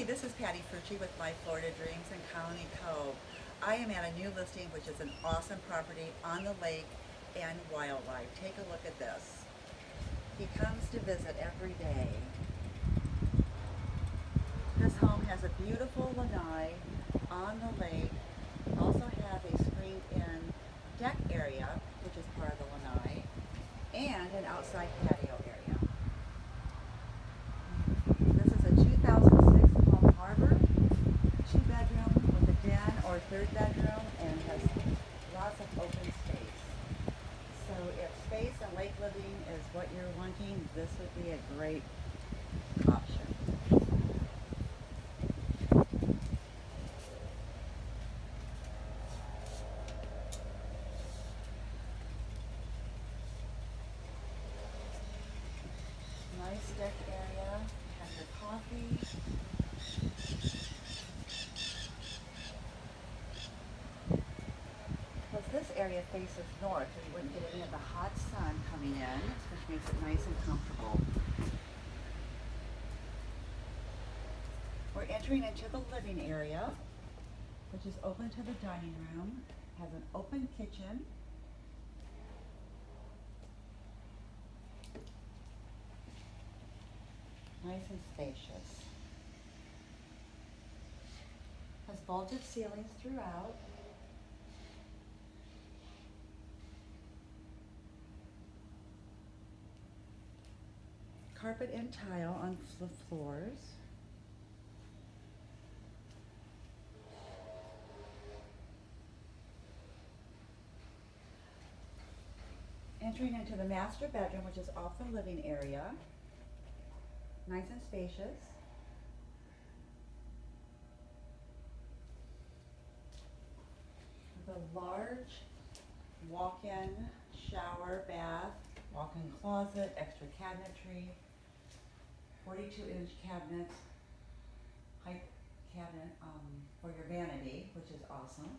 Hey, this is Patty Frucci with My Florida Dreams in Colony Cove. I am at a new listing, which is an awesome property on the lake and wildlife. Take a look at this. He comes to visit every day. This home has a beautiful lanai on the lake. Also has a screened-in deck area, which is part of the lanai, and an outside patio area. This is a 2006 home harbor, 2-bedroom with a den or 3rd bedroom, and has lots of open space. So if space and lake living is what you're wanting, this would be a great option. Nice deck area, have your coffee. Because this area faces north, so you wouldn't get any of the hot sun coming in, which makes it nice and comfortable. We're entering into the living area, which is open to the dining room, has an open kitchen. Nice and spacious. Has vaulted ceilings throughout. Carpet and tile on the floors. Entering into the master bedroom, which is off the living area. Nice and spacious. With a large walk-in shower, bath, walk-in closet, extra cabinetry, 42-inch cabinet, height cabinet for your vanity, which is awesome.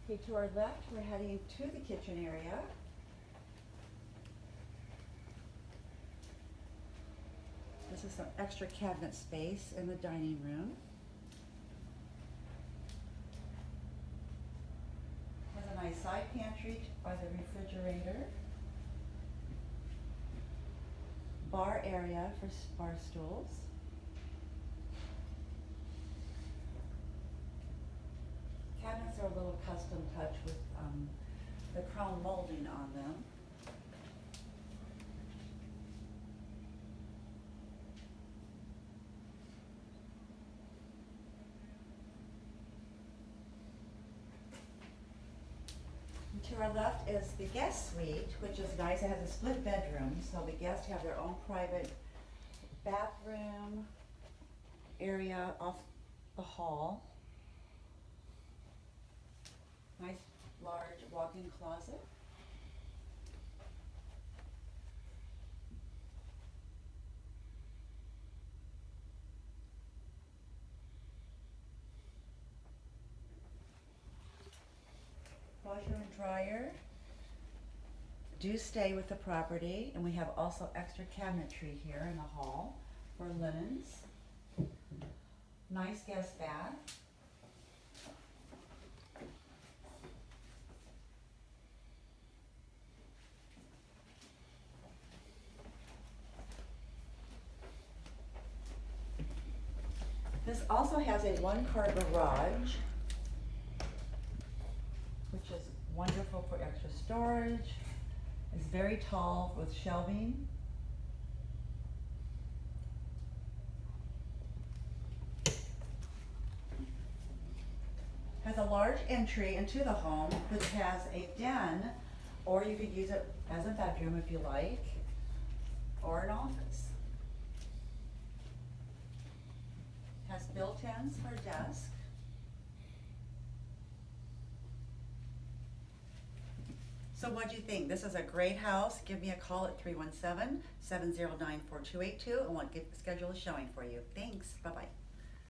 Okay, to our left, we're heading to the kitchen area. This is some extra cabinet space in the dining room. Has a nice side pantry by the refrigerator. Bar area for bar stools. Cabinets are a little custom touch with the chrome molding on them. And to our left is the guest suite, which is nice. It has a split bedroom, so the guests have their own private bathroom area off the hall. Nice large walk-in closet. Washer and dryer do stay with the property, and we have also extra cabinetry here in the hall for linens. Nice guest bath. This also has a 1-car garage, which is wonderful for extra storage. It's very tall with shelving. Has a large entry into the home, which has a den, or you could use it as a bedroom if you like, or an office. Has built-ins for a desk. So what do you think? This is a great house. Give me a call at 317-709-4282 and we'll schedule a showing for you. Thanks. Bye-bye.